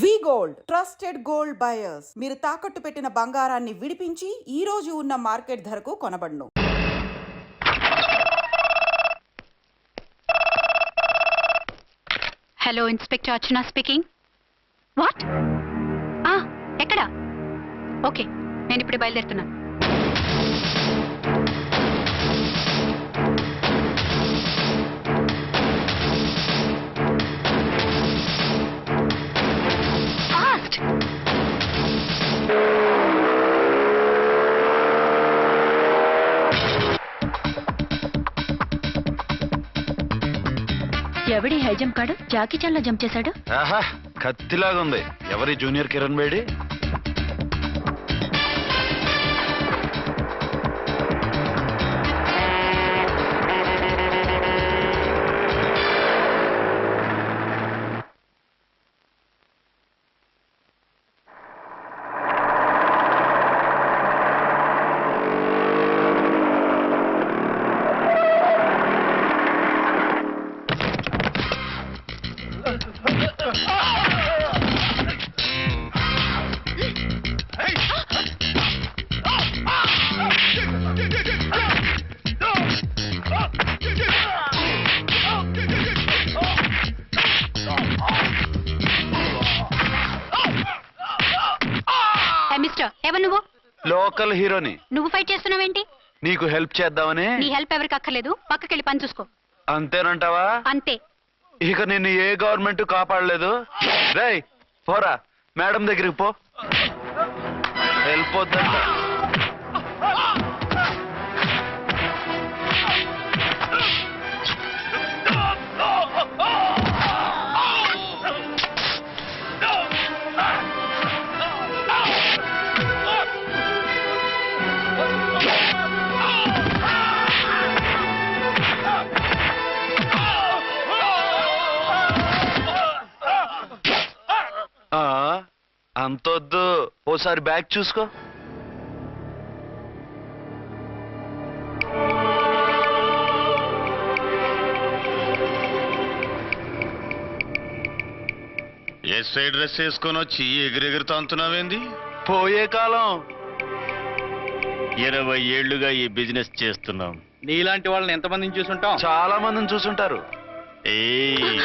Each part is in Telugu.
వి గోల్డ్ ట్రస్టెడ్ గోల్డ్ బయర్స్ మీరు తాకట్టు పెట్టిన బంగారాన్ని విడిపించి ఈ రోజు ఉన్న మార్కెట్ ధరకు కొనబడును. Hello inspector Archana speaking. What? ఎక్కడ? ఓకే, నేను ఇప్పుడు బయలుదేరుతున్నాను. ఎవడి హై జంప్ కాడు జాకీ చాన్ లో జంప్ చేశాడు. ఆహా, కత్తిలాగా ఉంది. ఎవరి జూనియర్ కిరణ్ బేడి? నువ్వు లోకల్ హీరోని. నువ్వు ఫైట్ చేస్తున్నావేంటి? నీకు హెల్ప్ చేద్దామని. నీ హెల్ప్ ఎవరికి అక్కర్లేదు, పక్కకెళ్ళి పని చూసుకో. అంతేనంటావా? అంతే. ఇక నిన్ను ఏ గవర్నమెంట్ కాపాడలేదు. రేయ్ పోరా, మేడం దగ్గరికి పో. హెల్ప్ వద్దంట. అంతొద్దు, ఓసారి బ్యాగ్ చూసుకో. ఎస్ఐ డ్రెస్ వేసుకొని వచ్చి ఎగిరెగురుతా అంటున్నావేంది? పోయే కాలం. 20 ఏళ్లుగా ఈ బిజినెస్ చేస్తున్నాం. నీలాంటి వాళ్ళని ఎంతమందిని చూసుంటాం? చాలా మందిని చూసుంటారు. ఏయ్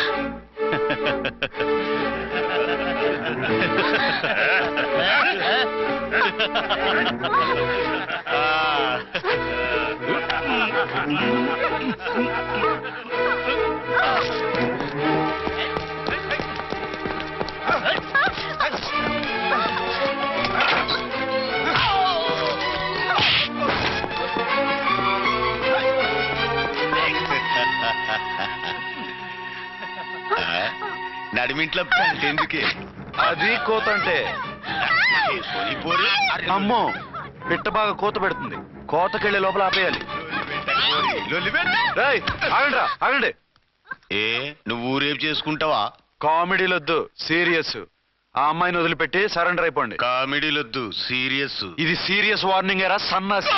నడిమింట్లో ఎందుకే? అది కోత అంటే. అమ్మో, పిట్ట బాగా కోత పెడుతుంది. కోతకెళ్ళే లోపల ఆపేయాలి. ఆగండి, ఆగండి. ఏ నువ్వు ఊరేపు చేసుకుంటావా? కామెడీలొద్దు, సీరియస్. ఆ అమ్మాయిని వదిలిపెట్టి సరెండర్ అయిపోండి. కామెడీలొద్దు, సీరియస్. ఇది సీరియస్ వార్నింగ్ ఏరా సన్నాసి.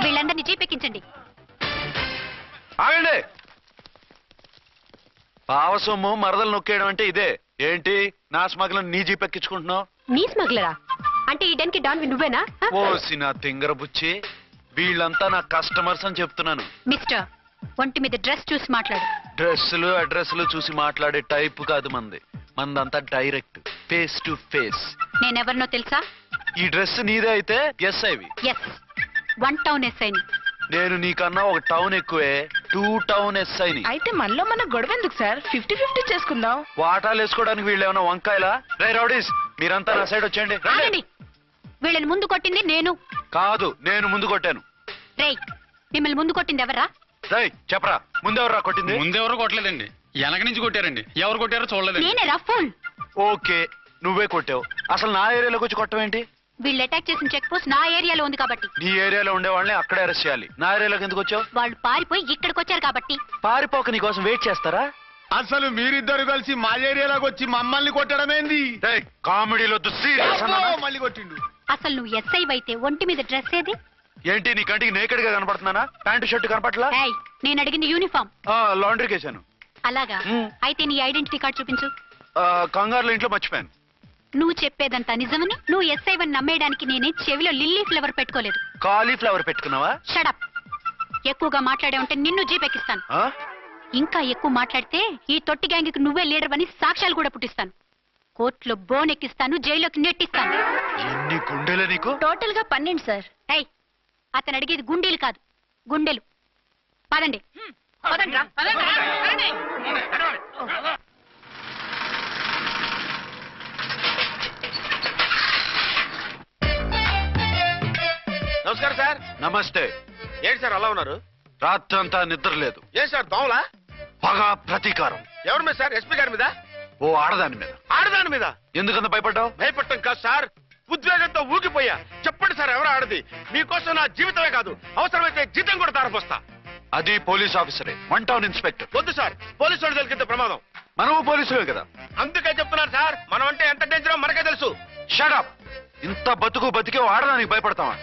వీళ్ళందరినీ జీపెక్కించండి. ఆగండి. పావసొమ్ము మరదలు నొక్కేయడం అంటే ఇదే. ఏంటి నా స్మగ్లర్ నీ జీప్ ఎక్కించుకుంటున్నావు? నీ స్మగ్లరా? అంటే ఈ డెన్కి డాన్ నువ్వేనా? ఓసి నా తింగర బుచ్చి, వీళ్ళంతా నా కస్టమర్స్ అని చెప్తున్నాను. మిస్టర్, ఒంటి మీద డ్రెస్ చూసి మాట్లాడు. డ్రెస్సులు అడ్రస్లు చూసి మాట్లాడే టైప్ కాదు మంది. మందంతా డైరెక్ట్ ఫేస్ టు ఫేస్. నేనెవరినో తెలుసా? ఈ డ్రెస్ నీదే అయితే ఎస్ఐవి. ఎస్, 1 టౌన్ ఎస్ఐని. నేను నీకన్నా ఒక టౌన్ ఎక్కువే, 2 టౌన్ ఎస్ఐని. అయితే మనలో మన గొడవ ఎందుకు సార్? 50-50 చేసుకుందాం. వాటాలు వేసుకోవడానికి వీళ్ళు ఏమైనా వంకాయలా? రే రౌడీస్, మీరంతా నా సైడ్ వచ్చేయండి. రండి. ఆగండి. వీళ్ళని ముందు కొట్టింది నేను. కాదు, నేను ముందు కొట్టాను. రేయ్, మిమ్మల్ని ముందు కొట్టింది ఎవరా? రేయ్ చెప్పరా, ముందెవరా కొట్టింది? ముందెవరో కొట్టలేదండి, వెనక నుంచి కొట్టారండి. ఎవరు కొట్టారో చూడలేదండి. నేనేరా ఫుల్. ఓకే, నువ్వే కొట్టావు. అసలు నా ఏరియాలోకి వచ్చి కొట్టవేంటి? వీళ్ళు అటాక్ చేసిన చెక్ పోస్ట్ నా ఏరియాలో ఉంది కాబట్టి. నీ ఏరియాలో ఉండే వాళ్ళని అక్కడే అరెస్ట్ చేయాలి. నా ఏరియాలోకి ఎందుకు వచ్చావు? వాళ్ళు పారిపోయి ఇక్కడికి వచ్చారు కాబట్టి. పారిపోక నీ కోసం వెయిట్ చేస్తారా? అసలు మీరిద్దరు కలిసి మా ఏరియాలోకి వచ్చి మమ్మల్ని కొట్టడమేంది? కామెడీలో సీరియస్ మళ్ళీ కొట్టిండు. అసలు నువ్వు ఎస్ఐ అయితే ఒంటి మీద డ్రెస్ ఏది? ఏంటి నీ కంటికి నేకెడ్ గా కనపడుతున్నానా? Pant shirt కనపట్లా? ఏయ్, నేను అడిగింది యూనిఫామ్. లాండ్రీకి వేసాను. అలాగా? అయితే నీ ఐడెంటిటీ కార్డ్ చూపించు. కంగారులో ఇంట్లో మర్చిపోయాను. నువ్వు చెప్పేదంతా నిజమని నువ్వు ఎస్ఐ వని నమ్మేయడానికి నేనే చెవిలో లిల్లీ ఫ్లవర్ పెట్టుకోలేదు. కాలీఫ్లవర్ పెట్టుకున్నావా? షడప్. ఎక్కువగా మాట్లాడే ఉంటే నిన్ను జీపెక్కిస్తాను. ఆ? ఇంకా ఎక్కువ మాట్లాడితే ఈ తొట్టి గ్యాంగ్కి నువ్వే లీడర్ అని సాక్ష్యాలు కూడా పుట్టిస్తాను. కోర్టులో బోన్ ఎక్కిస్తాను, జైల్లోకి నెట్టిస్తాను. ఎన్ని గుండెలే నీకు? టోటల్ గా 12 సార్. ఏయ్, అతను అడిగేది గుండెలు కాదు, గుండెలు. పదండి. నమస్కారం సార్. నమస్తే. ఏంటి సార్ అలా ఉన్నారు? రాత్రంతా నిద్ర లేదు. ఏం సార్ దోమలా? పగ ప్రతీకారం. ఎవరి మీద సార్? ఎస్పీ గారి మీద? ఓ ఆడదాని మీద. ఆడదాని మీద? ఎందుకంత భయపడ్డావు? భయపడటం కాదు సార్, ఉద్వేగంతో ఊగిపోయా. చెప్పండి సార్, ఎవరు ఆడది? మీకోసం నా జీవితమే కాదు, అవసరమైతే జీతం కూడా తారపోస్తా. అది పోలీస్ ఆఫీసరే, 1 టౌన్ ఇన్స్పెక్టర్. వద్దు సార్, పోలీసు వాళ్ళు తెలికితే ప్రమాదం. మనము పోలీసులే కదా. అందుకే చెప్తున్నారు సార్, మనం అంటే ఎంత డేంజరో మనకే తెలుసు. షడప్. ఇంత బతికే ఓ ఆడదానికి భయపడతావా?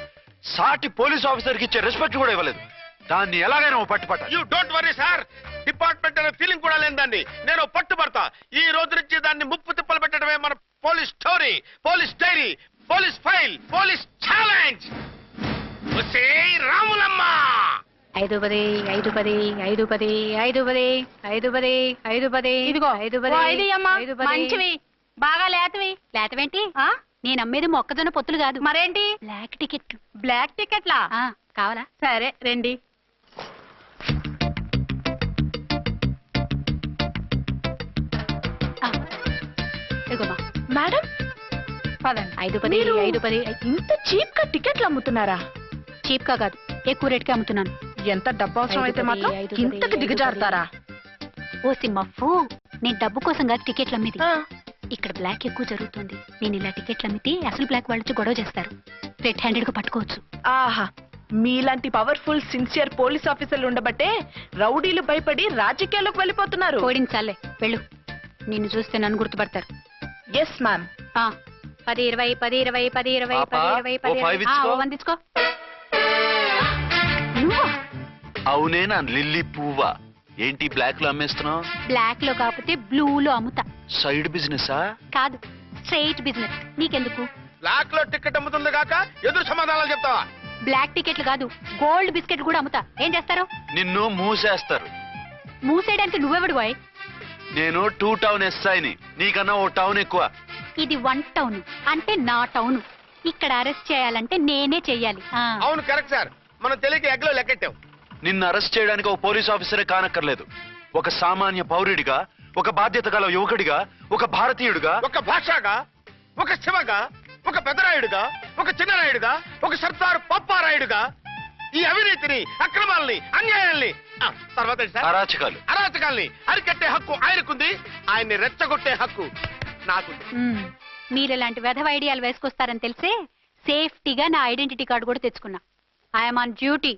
సాటి పోలీస్ ఆఫీసర్ కి ఇచ్చే రెస్పెక్ట్ కూడా ఇవ్వలేదు. దాన్ని ఎలాగైనా ఓ పట్టుపట్టాలి. You don't worry sir, department అనే ఫీలింగ్ కూడా లేని దాన్ని నేను పట్టుబడతా. ఈ రోజు నుంచి దాన్ని ముప్పు తిప్పలు పెట్టడమే మన police story, police diary, police file, police challenge. Ramulamma 510 510 510 510 510 510. ఇదిగో 510 మంచివి, బాగా లేతవి. లేతవేంటి? నేను అమ్మేది మొక్కజొన్న పొత్తులు కాదు. మరేంటి? బ్లాక్ టికెట్లు. బ్లాక్ టికెట్లా? కావాలా? సరే రండి. ఇదిగోమా. మేడం పదండి. 510 మీరు 510. ఇంత చీప్ గా టికెట్లు అమ్ముతున్నారా? చీప్ గా కాదు, ఎక్కువ రేట్కి అమ్ముతున్నాను. ఎంత డబ్బు అవసరం అయితే మాత్రం 510, ఇంతకు దిగజారుతారా? ఓ సిమ్మఫు, నేను డబ్బు కోసం కాదు టికెట్లు అమ్మేది. ఆ, ఇక్కడ బ్లాక్ ఎక్కువ జరుగుతుంది. నేను ఇలా టికెట్లు అమ్మితే అసలు బ్లాక్ వాళ్ళు వచ్చి గొడవ చేస్తారు. రెడ్ హ్యాండెడ్ గా పట్టుకోవచ్చు. ఆహా, మీలాంటి పవర్ఫుల్ సిన్సియర్ పోలీస్ ఆఫీసర్లు ఉండబట్టే రౌడీలు భయపడి రాజకీయాల్లోకి వెళ్ళిపోతున్నారు. ఓడించాలే, వెళ్ళు. నిన్ను చూస్తే నన్ను గుర్తుపడతారు. Yes ma'am. 10 20 10 20 10 20 పాపా, 10 20 ఓ 5 ఇచ్చుకో. 1 తీసుకో. నువ్వా? అవునే నా లిల్లీ పువ్వా. ఏంటి బ్లాక్ లో అమ్మేస్తున్నావు? బ్లాక్ లో కాకపోతే బ్లూ లో అమ్ముతా. సైడ్ బిజినెసా? కాదు, స్ట్రైట్ బిజినెస్. నీకెందుకు? బ్లాక్ లో టికెట్ అమ్ముతుంది కాక ఎదురు సమాధానాలు చెప్తావా? బ్లాక్ టికెట్లు కాదు, గోల్డ్ బిస్కెట్ కూడా అమ్ముతా. ఏం చేస్తారు? నిన్ను మూసేస్తారు. మూసేయడానికి నువ్వెవడు బాయ్? నేను 2 టౌన్ ఎస్ఐని, నీకన్నా ఓ టౌన్ ఎక్కువ. ఇది 1 టౌన్ అంటే నా టౌన్. ఇక్కడ అరెస్ట్ చేయాలంటే నేనే చెయ్యాలి. అవును కరెక్ట్ సార్, మనం తెలియక ఎగ్లో లెక్కెట్టాం. నిన్ను అరెస్ట్ చేయడానికి ఒక పోలీస్ ఆఫీసరే కానక్కర్లేదు. ఒక సామాన్య పౌరుడిగా, ఒక బాధ్యత గల యువకుడిగా, ఒక భారతీయుడిగా, ఒక భాషగా, ఒక శివగా, ఒక పెద్దరాయుడుగా, ఒక చిన్నరాయుడుగా, ఒక సర్దార్ పప్పారాయుడుగా ఈ అవినీతిని, అక్రమాలని, అన్యాయాల్ని, తర్వాత ఏంటి సార్? అరాచకాలు, అరాచకాల్ని అరికట్టే హక్కు ఆయనకుంది, ఆయన్ని రెచ్చగొట్టే హక్కు నాకుంది. మీరు ఇలాంటి వెధవ ఐడియాలు వేసుకొస్తారని తెలిసే సేఫ్టీగా నా ఐడెంటిటీ కార్డు కూడా తెచ్చుకున్నా. I'm on duty.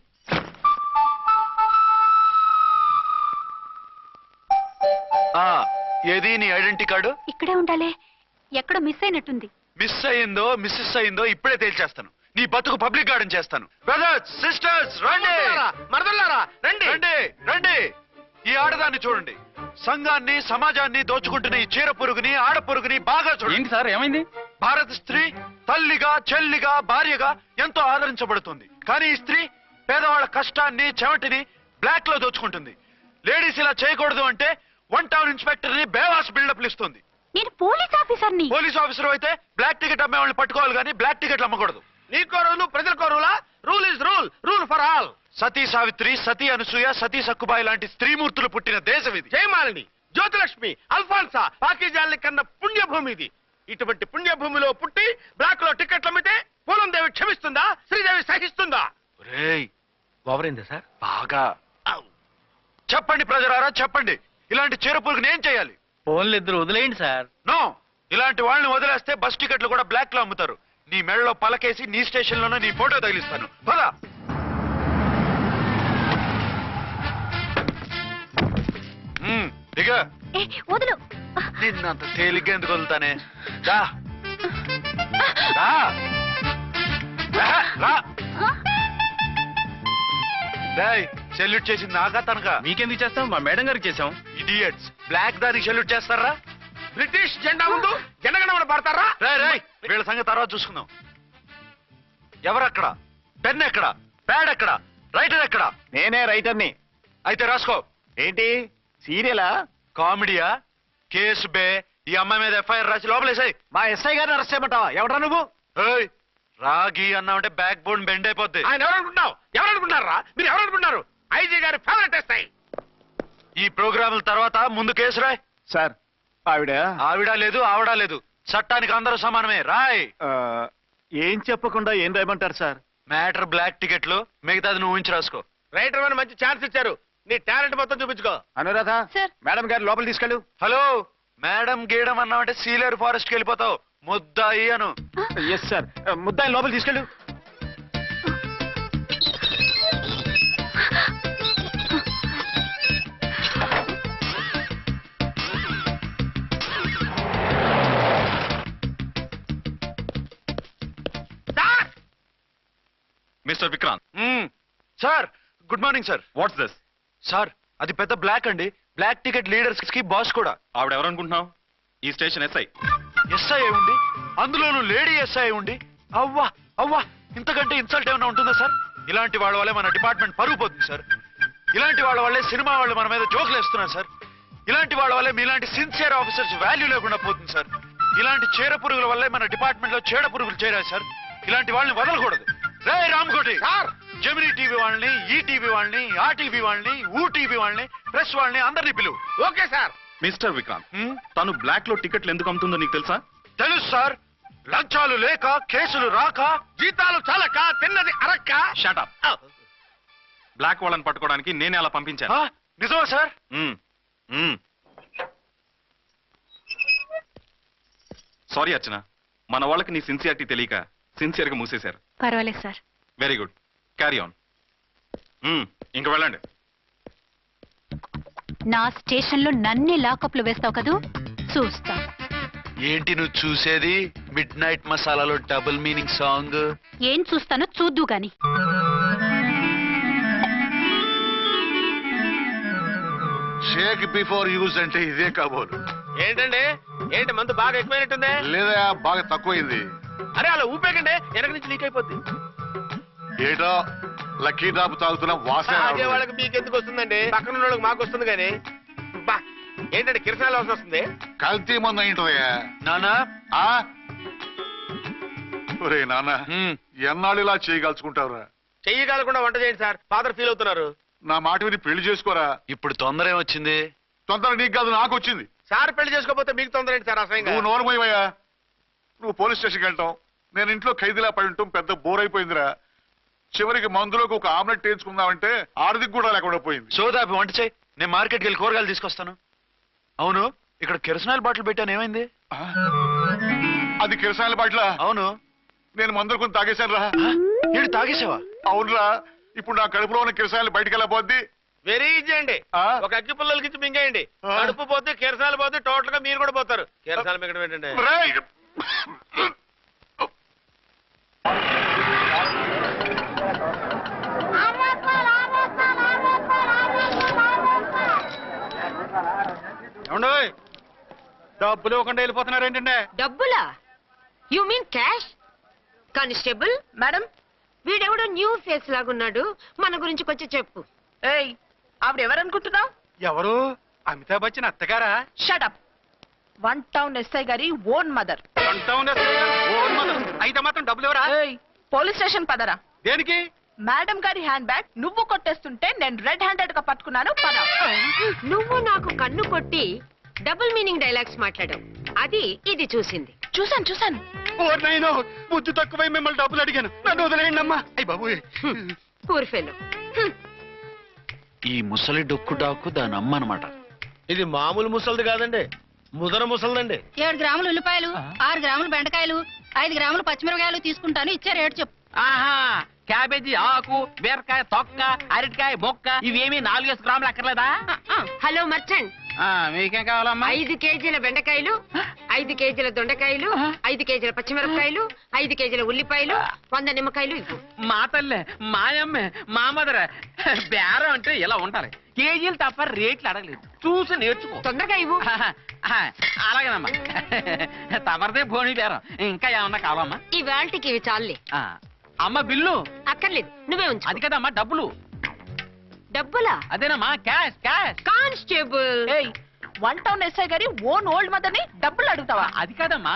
ఏది నీ ఐడెంటిటీ కార్డు? ఇక్కడే ఉండాలి. ఎక్కడో మిస్ అయినట్టుంది. మిస్ అయిందో మిస్సెస్ అయిందో ఇప్పుడే తేల్చేస్తాను. నీ బతుకు పబ్లిక్ గార్డెన్ చేస్తాను. బ్రదర్స్ సిస్టర్స్ రండి, మరదల్లారా రండి రండి రండి. ఈ ఆడదాన్ని చూడండి. సంఘాన్ని సమాజాన్ని దోచుకుంటున్న ఈ చీర పురుగుని, ఆడ పురుగుని బాగా చూడండి. ఏంటి సార్, ఏమైంది? భారత స్త్రీ తల్లిగా, చెల్లిగా, భార్యగా ఎంతో ఆదరించబడుతుంది. కానీ ఈ స్త్రీ పేదవాళ్ళ కష్టాన్ని, చెమటిని బ్లాక్ లో దోచుకుంటుంది. లేడీస్ ఇలా చేయకూడదు అంటే 1 టౌన్ ఇన్స్పెక్టర్ ని బేవాస్ బిల్డప్ ఇస్తుంది. నేను పోలీస్ ఆఫీసర్ని. పోలీస్ ఆఫీసర్ అయితే బ్లాక్ టికెట్ అమ్మే వాళ్ళని పట్టుకోవాలి కానీ బ్లాక్ టికెట్లు అమ్మకూడదు. నీకో రూలు ప్రజలకో రూలా? Rule is rule, rule for all. Sati Savitri, Sati Anasuya, Sati Sakkubai లాంటి స్త్రీమూర్తులు పుట్టిన దేశం ఇది. జయమాలిని, జ్యోతిలక్ష్మి, అల్ఫాన్సా, పాకిజాల్ని కన్న పుణ్యభూమి ఇది. ఇటువంటి పుణ్యభూమిలో పుట్టి బ్లాక్ లో టికెట్లు అమ్మితే పూలందేవి క్షమిస్తుందా? శ్రీదేవి సహిస్తుందా? రేయ్ ఓవరైందా సార్? బాగా చెప్పండి ప్రజలారా, చెప్పండి. ఇలాంటి చీరపురుగుని ఏం చేయాలి? ఫోన్లు ఇద్దరు వదిలేయండి సార్. నో, ఇలాంటి వాళ్ళని వదిలేస్తే బస్ టికెట్లు కూడా బ్లాక్ లో అమ్ముతారు. నీ మెడలో పలకేసి నీ స్టేషన్ లోనే నీ ఫోటో తగిలిస్తాను. పదా దిగ. వదులు. నిన్నంత తేలిగ్గా ఎందుకు వదులుతానే? రా. రా. రా. రేయ్, సెల్యూట్ చేసింది నాకా తనకా? మీకెందుకు చేస్తాం? మా మేడం గారికి చేసాం. ఇడియట్స్, బ్లాక్ దానికి సెల్యూట్ చేస్తారా? బ్రిటిష్ జెండా ముందు జనగణమన పడతారా? రాయ్ వీళ్ళ సంగతి తర్వాత చూసుకుందాం. ఎవరక్కడ? పెన్ ఎక్కడ? ప్యాడ్ ఎక్కడ? రైటర్ ఎక్కడ? నేనే రైటర్ని. అయితే రాసుకో. ఏంటి సీరియలా? కామెడీయా? కేసు బే. ఈ అమ్మాయి మీద ఎఫ్ఐఆర్ రాసి లోపలేసాయి. మా ఎస్ఐ గారిని అరెస్ట్ చేయమంటావా? ఎవడరా నువ్వు? ఏయ్, రాగి అన్నామంటే బ్యాక్ బోన్ బెండ్ అయిపోద్ది. ఆయన ఎవరనుకుంటున్నావు? ఎవరనుకుంటున్నారా మీరు? ఎవరనుకుంటున్నారు? ఐజీ గారి ఫేవరెట్ ఎస్ఐ. ఈ ప్రోగ్రాముల తర్వాత ముందు కేసు రాయ్. సార్ ఆవిడ లేదు, ఆవిడ లేదు. చట్టానికి అందరూ సమానమే. రాయ్. ఏం చెప్పకుండా ఏం రాయమంటారు సార్? మ్యాటర్ బ్లాక్ టికెట్లు, మిగతాది నువ్వు ఉంచి రాసుకో. రైటర్ అని మంచి ఛాన్స్ ఇచ్చారు. నీ టాలెంట్ మొత్తం చూపించుకో. అనురాధ, సార్. మేడం గారు లోపల తీసుకెళ్ళు. హలో, మేడం గీయడం అన్నామంటే సీలేరు ఫారెస్ట్ కి వెళ్ళిపోతావు. ముద్దాయి అను. ఎస్ సార్, ముద్దాయి లోపల తీసుకెళ్ళు. Mister Vikrant, sir, good morning sir. What's this? Sir, అది పెద్ద బ్లాక్ అండి. బ్లాక్ టికెట్ లీడర్స్ కి బాస్ కూడా. ఆవిడ ఎవరనుకుంటున్నావు? ఈ స్టేషన్ ఎస్ఐ. ఎస్ఐ ఉండి, అందులోనూ లేడీ ఎస్ఐ ఉండి, అవ్వా అవ్వా, ఇంతకంటే ఇన్సల్ట్ ఏమైనా ఉంటుందా సార్? ఇలాంటి వాళ్ళ వల్లే మన డిపార్ట్మెంట్ పరుగు పోతుంది సార్. ఇలాంటి వాళ్ళ వల్లే సినిమా వాళ్ళు మన మీద జోకులు వేస్తున్నారు సార్. ఇలాంటి వాళ్ళ వల్లే మీలాంటి సిన్సియర్ ఆఫీసర్స్ వాల్యూ లేకుండా పోతుంది సార్. ఇలాంటి చీర పురుగుల వల్లే మన డిపార్ట్మెంట్ లో చీడ పురుగులు చేరాయి సార్. ఇలాంటి వాళ్ళని వదలకూడదు. రే రామ్కోటి సార్, జమినీ టీవీ వాళ్ళని, ఈ టీవీ వాళ్ళని, ఆ టీవీ వాళ్ళని, ఊ టీవీ వాళ్ళని, ప్రెస్ వాళ్ళని అందరినీ పిలువు. Okay sir. మిస్టర్ విక్రాంత్, తను బ్లాక్ లో టికెట్లు ఎందుకు అమ్ముతుందో నీకు తెలుసా? తెలుసు సార్. లంచాలు లేక, కేసులు రాక, జీతాలు చాలక, తిన్నది అరక్క. షటప్. బ్లాక్ వాళ్ళని పట్టుకోవడానికి నేనే అలా పంపించాను. నిజమా సార్? సారీ అర్చన, మన వాళ్ళకి నీ సిన్సియారిటీ తెలియక సిన్సియర్ గా మూసేశారు. పర్వాలేదు sir. Very good, carry on. ఇంక వెళ్ళండి. నా స్టేషన్ లో నన్నే లాకప్ లో వేస్తావు కదూ, చూస్తా. ఏంటి నువ్వు చూసేది? మిడ్ నైట్ మసాలాలో డబుల్ మీనింగ్ సాంగ్. ఏం చూస్తానో చూద్దు గాని. షేక్ బిఫోర్ యూజ్ అంటే ఇదే కాబోలు. ఏంటండి, ఏంటి మందు బాగా ఎక్కువైనట్టుందే? లేదా బాగా తక్కువైంది. అరే అలా ఊపేకండి, వెనక నుంచి లీక్ అయిపోద్ది. ఏటో లక్కీ డ్రాప్ తాగుతున్న వాసన తాగే రావడం. వాళ్ళకి మీకెందుకు వస్తుందండి? పక్కన ఉన్న వాళ్ళకి మాకు వస్తుంది కానీ. బా, ఏంటంటే కిరసనాల వాసన వస్తుంది. కల్తీ మందు అయింటదయ్యా. నానా, ఆ? ఒరే నాన్న, ఎన్నాళ్ళు ఇలా చేయగలుచుకుంటావురా? చెయ్యగలకుండా వంట చేయండి సార్, ఫాదర్ ఫీల్ అవుతున్నారు. నా మాట విని పెళ్లి చేసుకోరా. ఇప్పుడు తొందర ఏమొచ్చింది? తొందర నీకు కాదు, నాకు వచ్చింది. సార్ పెళ్లి చేసుకోకపోతే మీకు తొందర ఏంటి సార్? అసహ్యంగా. నువ్వు నోరు పోయివయ్యా. నువ్వు పోలీస్ స్టేషన్కి వెళ్ళటం, నేను ఇంట్లో ఖైదీలా పడి ఉంటాం పెద్ద బోర్ అయిపోయిందిరా. చివరికి మందులోకి ఒక ఆమ్లెట్ వేయించుకుందామంటే ఆర్థిక కూడా లేకుండా పోయింది. సోదాపి వంట చేయి, నేను మార్కెట్కి వెళ్ళి కూరగాయలు తీసుకొస్తాను. అవును, ఇక్కడ కిరసనాయిల్ బాటిల్ పెట్టాను, ఏమైంది? ఆ? అది కిరసాయల బాట్ల. అవును. నేను మందులు కొని తాగేశాను రా. ఏంటి తాగేసావా? అవునురా, ఇప్పుడు నా కడుపులో ఉన్న కిరసాయలు బయటికి వెళ్ళబోద్ది. వెరీ ఈజీ అండి. ఆ? ఒక అగ్గి పుల్లలకి ఇచ్చి మింగేయండి. ఆ? కడుపు పోతే కిరసాలు పోతే టోటల్ గా మీరు కూడా పోతారు. కిరసాలు మింగడం ఏంటండి? రేయ్! ఏమండోయ్, డబ్బులు ఇవ్వకుండా వెళ్ళిపోతున్నారు ఏంటంటే? డబ్బులా? You mean cash? Constable madam, వీడెవడో న్యూ ఫేస్ లాగున్నాడు, మన గురించి కొంచెం చెప్పు. ఏయ్, ఆవిడెవరనుకుంటున్నావు? ఎవరు? అమితాబ్ బచ్చన్ అత్తగారా? షటప్. 1 టౌన్ ఎస్ఐ గారి ఓన్ మదర్. అయితే మాత్రం డబ్బులు ఎవరా? పోలీస్ స్టేషన్ పదరా. దేనికి? మేడం గారి హ్యాండ్ బ్యాగ్ నువ్వు కొట్టేస్తుంటే నేను రెడ్ హ్యాండెడ్ గా పట్టుకున్నాను. పద. నువ్వు నాకు కన్ను కొట్టి డబుల్ మీనింగ్ డైలాగ్స్ మాట్లాడావు. అది ఇది చూసింది. చూసాను. బుద్ధి తక్కువై మిమ్మల్ని డబ్బులు అడిగాను, నన్ను వదిలేయండి అమ్మా. అయ్యి బాబు, పూర్ ఫెలో. ఈ ముసలి డొక్కు డాకు దాని అమ్మ అనమాట. ఇది మామూలు ముసలిది కాదండి, ముదర ముసలిదండి. 7 గ్రాములు ఉల్లిపాయలు, 6 గ్రాములు బెండకాయలు, 5 గ్రాములు పచ్చిమిరపకాయలు తీసుకుంటాను. ఇచ్చే రేటు చెప్పు. ఆహా, క్యాబేజీ ఆకు, బీరకాయ తొక్క, అరటికాయ బొక్క ఇవేమి 4 గ్రాములు అక్కర్లేదా? హలో మర్చండ్, మీకేం కావాలమ్మా? 5 కేజీల బెండకాయలు, 5 కేజీల దొండకాయలు, 5 కేజీల పచ్చిమిరపకాయలు, 5 కేజీల ఉల్లిపాయలు, 100 నిమ్మకాయలు ఇవ్వు. మా తల్లే, మాయమ్మే, మా మదర బేరం అంటే ఇలా ఉండాలి. కేజీలు తప్ప రేట్లు అడగలేదు, చూసి నేర్చుకో. తొందరగా ఇవ్వు. అలాగేనమ్మా. తమరిదే భోని బేరం. ఇంకా ఏమన్నా కావాలమ్మా? ఈ వేల్టికి ఇవి చాలే. అమ్మ బిల్లు అక్కర్లేదు, నువ్వే ఉంచు. అది కదమ్మా డబ్బులు. డబ్బులా? అదేనమ్మా, cash cash. Constable. 1 town SI గారి ఓన్ ఓల్డ్ మదర్ ని డబ్బులు అడుగుతావా? అది కాదమ్మా.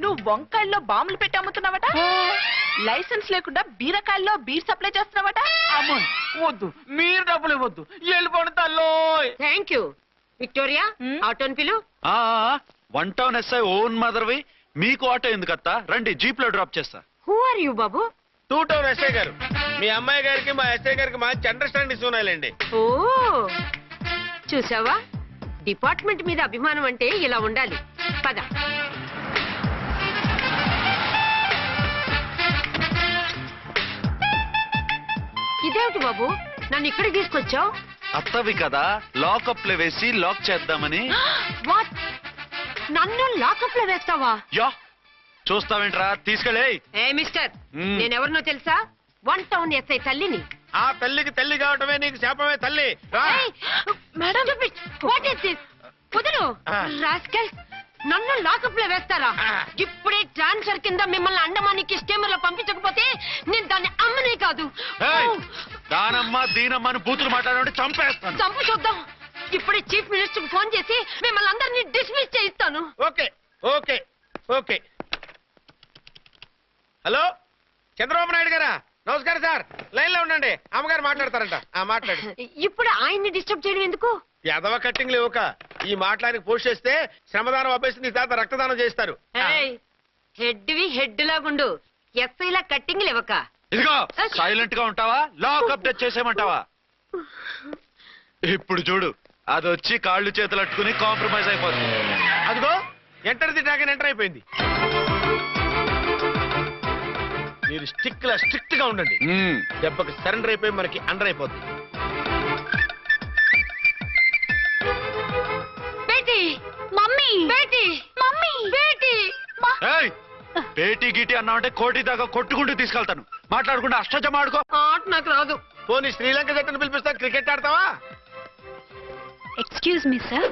నువ్వు వంకాయల్లో బాంబులు పెట్టి అమ్ముతున్నావట, లైసెన్స్ లేకుండా బీరకాయల్లో బీర్ సప్లై చేస్తున్నావట. అమ్మో వద్దు, మీరు డబ్బులు ఇవ్వద్దు, వెళ్ళిపోండి తల్లో. Thank you. విక్టోరియా, ఆటోన్ పిలు. 1 టౌన్ ఎస్ఐ ఓన్ మదర్వి, మీకు ఆటో ఎందుకు అత్త? రండి, జీప్ లో డ్రాప్ చేస్తా. హూ ఆర్ యూ బాబు? 2 టౌన్ ఎస్ఐ గారు, మీ అమ్మాయి గారికి మా ఎస్ఐ గారికి మంచి అండర్స్టాండింగ్ ఉన్నాయండి. ఓ చూసావా, డిపార్ట్మెంట్ మీద అభిమానం అంటే ఇలా ఉండాలి. పద. ఇదేమిటి బాబు, నన్ను ఇక్కడికి తీసుకొచ్చావు? అత్తవి కదా, లాకప్ లో వేసి లాక్ చేద్దామని. వాట్, నన్ను లాకప్ లో వేస్తావా? యా, చూస్తావేంట్రా, తీసుకెళ్ళే. ఏ మిస్టర్, నేనెవరినో తెలుసా? 1 టౌన్ ఎస్ఐ తల్లిని. ఆ తల్లికి తల్లి కావటమే నీకు శాపమే తల్లి. రా. Madam, what is this? వదులు రాస్కల్, నన్ను లాకప్ లో వేస్తారా? ఇప్పుడే ట్రాన్స్ఫర్ కింద మిమ్మల్ని అండమానికి స్టీమర్ లో పంపించకపోతే నేను దాన్ని అమ్మనే కాదు. దానమ్మ దీనమ్మని బూతులు మాట్లాడే చంపేస్తాను. చంపు చూద్దాం. ఇప్పుడే చీఫ్ మినిస్టర్ కి ఫోన్ చేసి మిమ్మల్ని అందరినీ డిస్మిస్ చేయిస్తాను. Okay okay okay. Hello, Chandrababu Naidu గారా? నమస్కారం సార్, లైన్ లో ఉండండి, అమ్మగారు మాట్లాడతారంట. మాట్లాడు. ఇప్పుడు ఆయన్ని డిస్టర్బ్ చేయడం ఎందుకు? ఎదవ కట్టింగ్ లేవుక, ఈ మాట్లాడికి పోస్ట్ చేస్తే శ్రమదానం అభ్యసి నీ తాత రక్తదానం చేస్తారు. హెడ్ లాగుండు, ఎస్ఐలా కట్టింగ్ లేవక. ఇదిగో సైలెంట్ గా ఉంటావా, లాక్ అప్డేట్ చేసేయమంటావా? ఇప్పుడు చూడు, అది వచ్చి కాళ్ళు చేతులు అట్టుకుని కాంప్రమైజ్ అయిపోతుంది. అదిగో ఎంటర్ ది డ్రాగన్ ఎంటర్ అయిపోయింది. మీరు స్ట్రిక్ట్ గా ఉండండి, దెబ్బకి సరెండర్ అయిపోయి మనకి అండర్ అయిపోతుంది. Beti, mummy, Beti, mummy, Beti. ఏయ్, పేటీ గిటి అన్నావంటే కోటి దాకా కొట్టుకుంటూ తీసుకెళ్తాను. మాట్లాడుకుంటూ అష్టజమ ఆడుకో. ఆట నాకు రాదు. పోనీ శ్రీలంక జట్టును పిలిపిస్తా, క్రికెట్ ఆడతావా? ఎక్స్క్యూజ్ మీ సార్,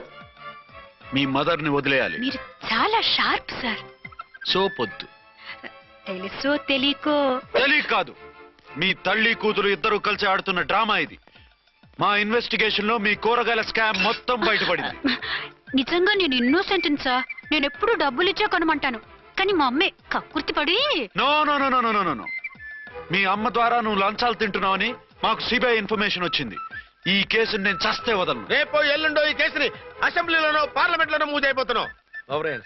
మీ మదర్ ని వదిలేయాలి. మీరు చాలా షార్ప్ సార్. సోపొద్దు. తెలుసో తెలియకో. తెలియక కాదు, మీ తల్లి కూతురు ఇద్దరు కలిసి ఆడుతున్న డ్రామా ఇది. మా ఇన్వెస్టిగేషన్ లో మీ కూరగాయల స్కామ్ మొత్తం బయటపడింది. నిజంగా నేను ఇన్నోసెంట్ సార్. నేను ఎప్పుడు డబ్బులు ఇచ్చా కొనమంటాను, కానీ మా అమ్మే కక్కుర్తి పడి. No no no no no no no. మీ అమ్మ ద్వారా నువ్వు లంచాలు తింటున్నావని మాకు సిబిఐ ఇన్ఫర్మేషన్ వచ్చింది. ఈ కేసుని నేను చస్తే వదలను. రేపో ఎల్లుండో ఈ కేసుని అసెంబ్లీలోనో పార్లమెంట్ లోనో మూవ్ అయిపోతున్నావు.